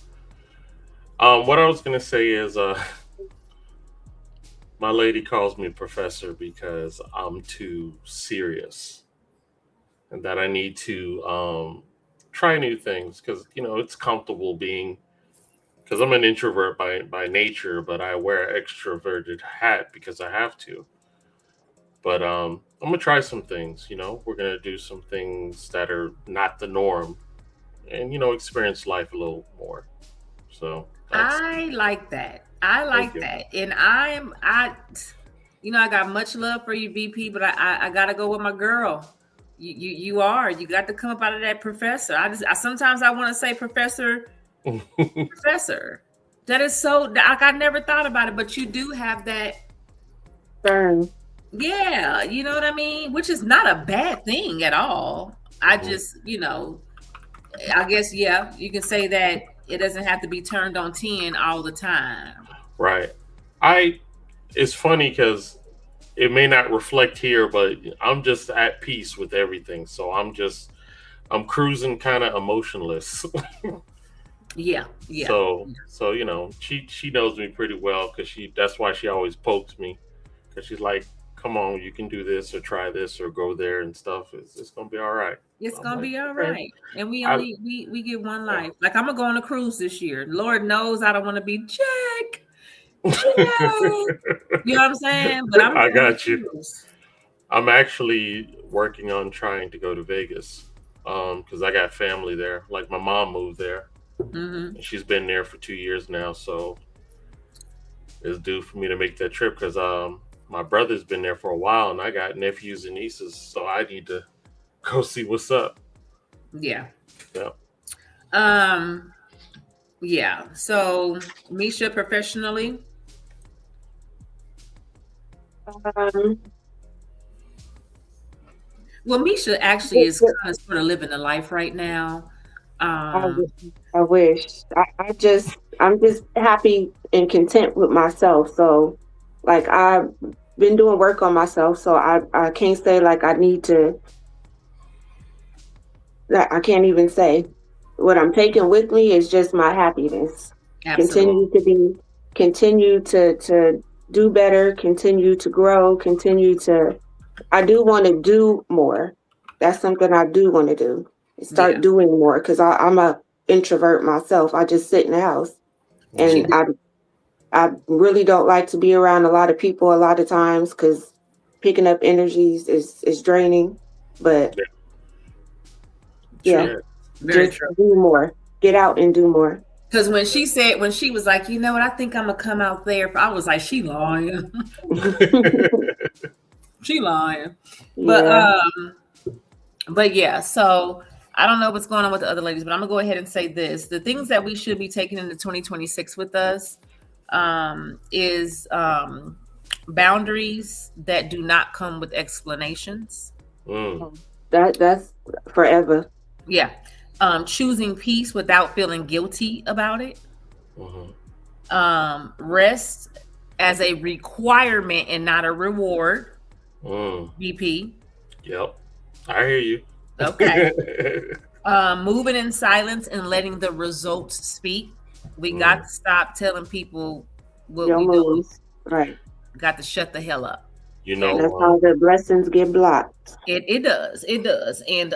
What I was gonna say is, my lady calls me professor because I'm too serious, and that I need to try new things, because it's comfortable being. Because I'm an introvert by nature, but I wear an extroverted hat because I have to. But I'm gonna try some things. We're gonna do some things that are not the norm, and experience life a little more. So I like that. And I got much love for you, VP, but I gotta go with my girl. You got to come up out of that professor. Sometimes I want to say professor. Professor. That is so, I never thought about it, but you do have that. Yeah, you know what I mean? Which is not a bad thing at all. I just, I guess, yeah, you can say that it doesn't have to be turned on 10 all the time. Right. It's funny because it may not reflect here, but I'm just at peace with everything. So I'm cruising kind of emotionless. Yeah. So she knows me pretty well, because that's why she always pokes me, because she's like, come on, you can do this or try this or go there and stuff. It's gonna be all right. It's I'm gonna like, be all okay. right. And we get one life. Like, I'm gonna go on a cruise this year. Lord knows I don't want to be Jack. You know what I'm saying? But I got you. Cruise. I'm actually working on trying to go to Vegas because I got family there. Like my mom moved there. Mm-hmm. And she's been there for 2 years now, so it's due for me to make that trip because my brother's been there for a while, and I got nephews and nieces, so I need to go see what's up. Yeah. Yeah. Yeah. So, Misha, professionally. Well, Misha actually is kind of sort of living the life right now. I wish. I'm just happy and content with myself. So, like, I've been doing work on myself. So I can't say like I need to. I can't even say. What I'm taking with me is just my happiness. Absolutely. Continue to do better. Continue to grow. I do want to do more. That's something I do want to do. Start doing more because I'm a introvert myself. I just sit in the house, and I really don't like to be around a lot of people a lot of times because picking up energies is draining. But yeah, very just true. do more. Get out and do more. Because when she was like, you know what, I think I'm gonna come out there. I was like, she lying. She lying. Yeah. But yeah, so I don't know what's going on with the other ladies, but I'm gonna go ahead and say this: the things that we should be taking into 2026 with us is boundaries that do not come with explanations. That's forever. Yeah. Choosing peace without feeling guilty about it. Rest as a requirement and not a reward. BP. Yep. I hear you. Okay. Moving in silence and letting the results speak. We got to stop telling people what we do. Right. Got to shut the hell up. You know, that's how the blessings get blocked. It does. And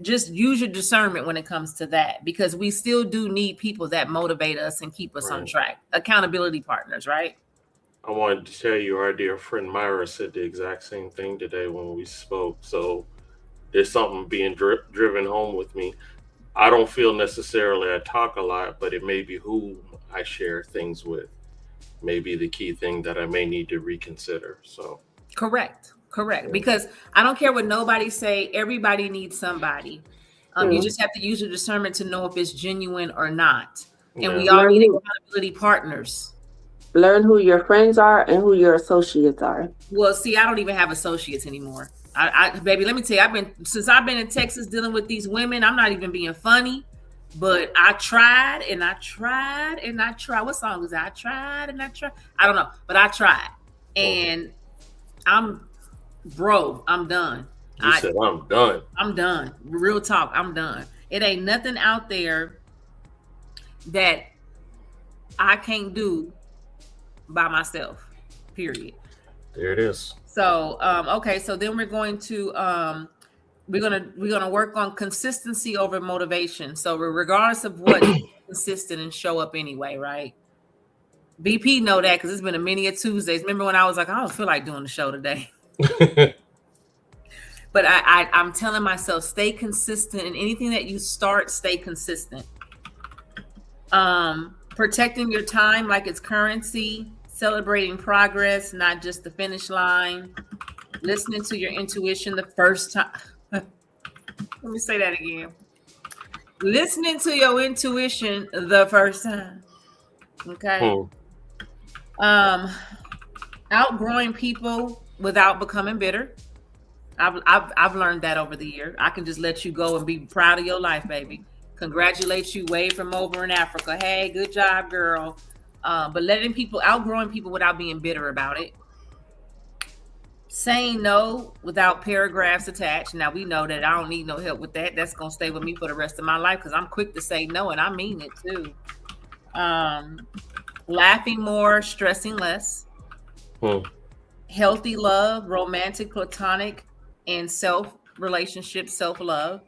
just use your discernment when it comes to that, because we still do need people that motivate us and keep us on track. Accountability partners, right? I wanted to tell you, our dear friend Myra said the exact same thing today when we spoke. So there's something being driven home with me. I don't feel necessarily I talk a lot, but it may be who I share things with. Maybe the key thing that I may need to reconsider. So correct. Because I don't care what nobody say. Everybody needs somebody. You just have to use your discernment to know if it's genuine or not. And we all need accountability partners. Learn who your friends are and who your associates are. Well, see, I don't even have associates anymore. Baby, let me tell you, since I've been in Texas dealing with these women, I'm not even being funny, but I tried and I tried and I tried. What song is that? I tried and I tried. I don't know, but I tried. And I'm done. You said I'm done. I'm done. Real talk, I'm done. It ain't nothing out there that I can't do by myself, period. There it is. So okay, so then we're going to we're gonna work on consistency over motivation. So regardless of what, consistent and show up anyway, right? BP know that because it's been a many a Tuesdays. Remember when I was like, I don't feel like doing the show today. But I'm telling myself, stay consistent in anything that you start. Stay consistent. Protecting your time like it's currency. Celebrating progress, not just the finish line. Listening to your intuition the first time. Let me say that again. Listening to your intuition the first time. Okay. Outgrowing people without becoming bitter. I've learned that over the year. I can just let you go and be proud of your life, baby. Congratulate you, wave from over in Africa. Hey, good job, girl. But outgrowing people without being bitter about it. Saying no without paragraphs attached. Now we know that I don't need no help with that. That's gonna stay with me for the rest of my life because I'm quick to say no and I mean it too. Laughing more, stressing less. healthy love, romantic, platonic, and self-love.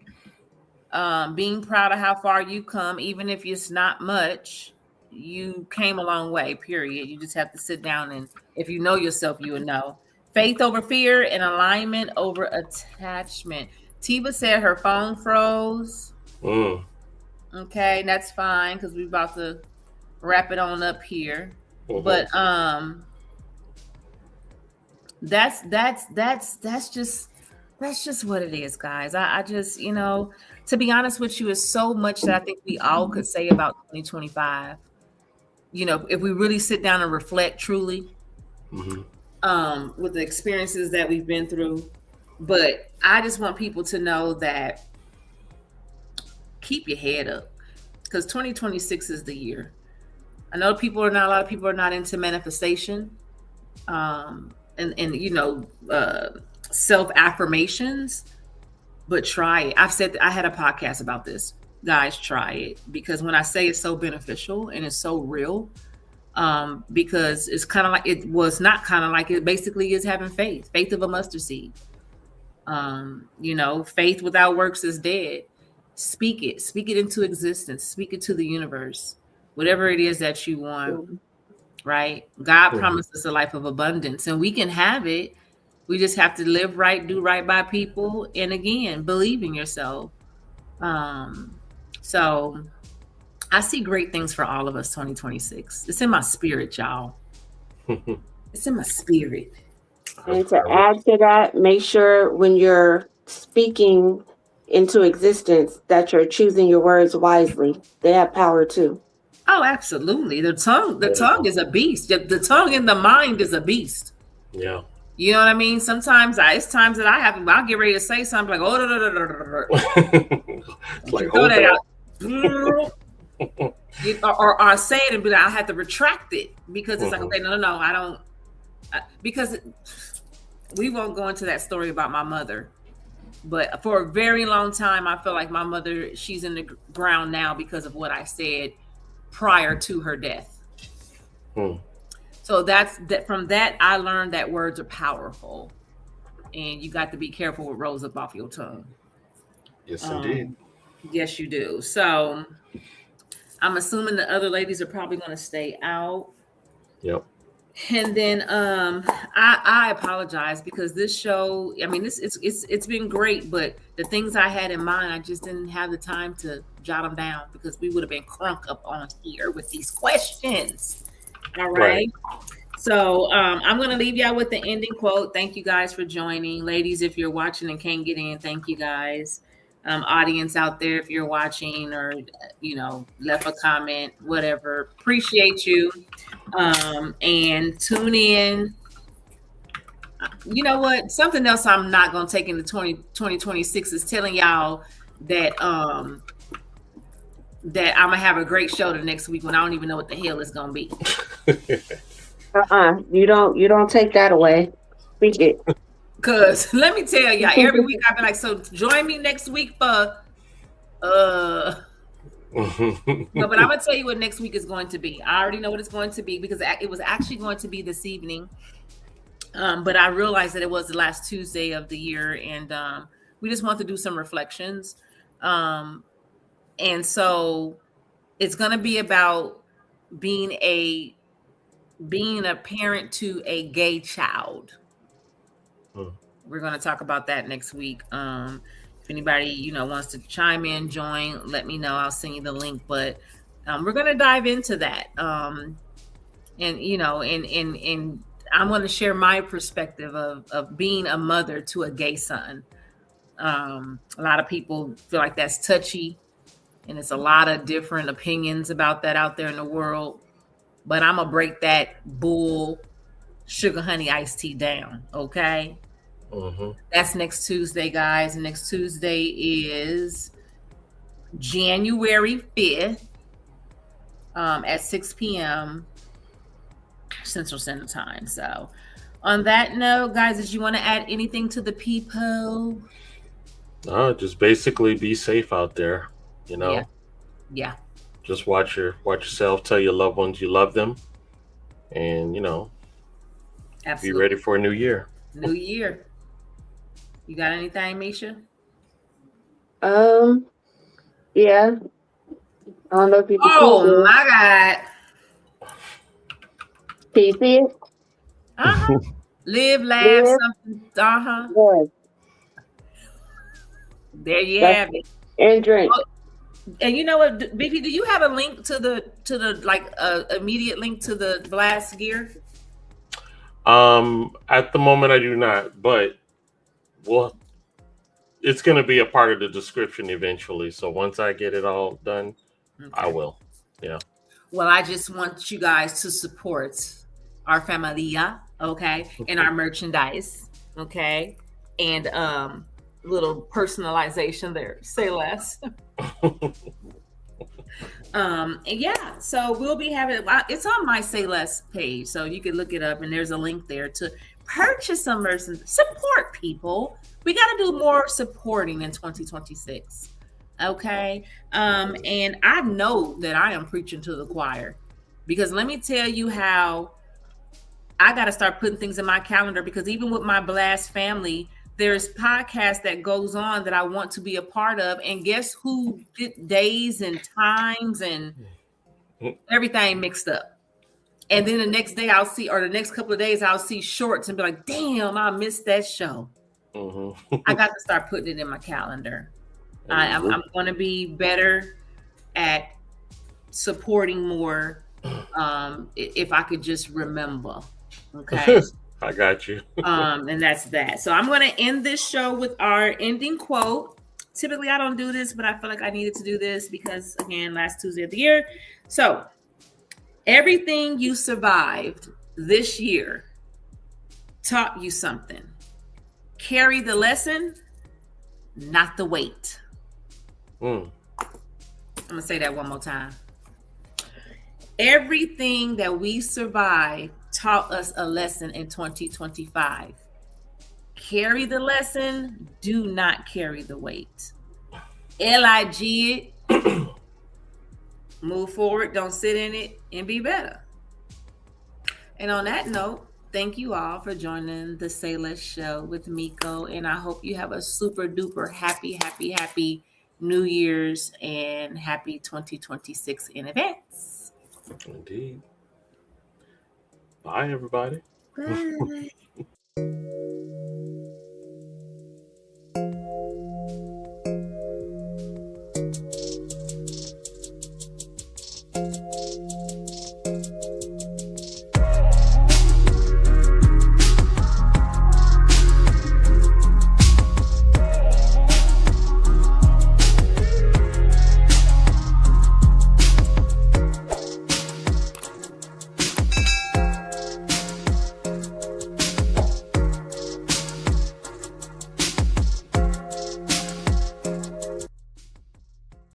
Being proud of how far you come, even if it's not much, you came a long way, period. You just have to sit down, and if you know yourself, you would know. Faith over fear and alignment over attachment. Tiva said her phone froze. Okay, that's fine because we're about to wrap it on up here. But that's just what it is, guys. I just, to be honest with you, is so much that I think we all could say about 2025. If we really sit down and reflect truly, with the experiences that we've been through. But I just want people to know that keep your head up, because 2026 is the year. I know a lot of people are not into manifestation, and self-affirmations, but try it. I had a podcast about this. Guys, try it, because when I say it's so beneficial and it's so real, because it's kind of like, it was not kind of like, it basically is having faith of a mustard seed. Faith without works is dead. Speak it into existence, speak it to the universe, whatever it is that you want, right? God promised us a life of abundance, and we can have it. We just have to live right, do right by people, and again, believe in yourself. So I see great things for all of us 2026. It's in my spirit, y'all. It's in my spirit. And to add to that, make sure when you're speaking into existence that you're choosing your words wisely. They have power too. Oh, absolutely. The tongue is a beast. The tongue in the mind is a beast. Yeah. You know what I mean? Sometimes it's times that I'll get ready to say something like, like, throw that out. or I say it and be like, I have to retract it, because it's like, okay, no, I don't, because we won't go into that story about my mother, but for a very long time, I feel like my mother, she's in the ground now because of what I said prior to her death. So from that, I learned that words are powerful, and you got to be careful what rolls up off your tongue. Yes, indeed. Yes, you do. So I'm assuming the other ladies are probably going to stay out. Yep. And then I apologize, because this show, I mean, it's been great, but the things I had in mind, I just didn't have the time to jot them down, because we would have been crunk up on here with these questions. All right. So I'm going to leave y'all with the ending quote. Thank you guys for joining. Ladies, if you're watching and can't get in, thank you guys. Audience out there, if you're watching or, left a comment, whatever, appreciate you. And tune in. You know what? Something else I'm not going to take into 2026 is telling y'all that that I'm going to have a great show the next week when I don't even know what the hell it's going to be. You don't take that away. Speak it. Because let me tell y'all, every week I've been like, so join me next week for no, but I'm gonna tell you what next week is going to be. I already know what it's going to be, because it was actually going to be this evening, but I realized that it was the last Tuesday of the year, and we just want to do some reflections, and so it's going to be about being a parent to a gay child. We're going to talk about that next week. If anybody, wants to chime in, join, let me know. I'll send you the link. But we're going to dive into that. And I'm going to share my perspective of being a mother to a gay son. A lot of people feel like that's touchy, and it's a lot of different opinions about that out there in the world. But I'm going to break that bull sugar honey iced tea down, okay? That's next Tuesday, guys. Next Tuesday is January 5th at 6 p.m. Central Standard Time. So on that note, guys, did you want to add anything to the people? No, just basically be safe out there, Yeah. Just watch yourself, tell your loved ones you love them, and Absolutely. Be ready for a new year. New year. You got anything, Misha? Yeah. I don't know if you can see Oh this. my God. Can you see it? Live, laugh, Live. something. Yes. There you That's have it. and drink. Oh, and you know what, BP, do you have a link to the like immediate link to the blast gear? At the moment I do not, but it's going to be a part of the description eventually. So once I get it all done, Okay. I will. Yeah. Well, I just want you guys to support our familia, okay, and our merchandise, okay, and little personalization there. Say less. And yeah, so we'll be having it's on my Say Less page, so you can look it up, and there's a link there to purchase some merchandise. Support people. We got to do more supporting in 2026. Okay. And I know that I am preaching to the choir, because let me tell you how I got to start putting things in my calendar, because even with my Blast family, there's podcasts that goes on that I want to be a part of. And guess who get days and times and everything mixed up. And then the next day I'll see, or the next couple of days I'll see shorts and be like, damn, I missed that show. I got to start putting it in my calendar. I'm going to be better at supporting more if I could just remember. Okay. I got you. And that's that. So I'm going to end this show with our ending quote. Typically I don't do this, but I feel like I needed to do this because, again, last Tuesday of the year. So everything you survived this year taught you something. Carry the lesson, not the weight. I'm going to say that one more time. Everything that we survived taught us a lesson in 2025. Carry the lesson, do not carry the weight. LIG it. Move forward, don't sit in it, and be better. And on that note, thank you all for joining the Say Less show with Miko. And I hope you have a super duper happy New Year's and happy 2026 in advance. Indeed. Bye, everybody. Bye.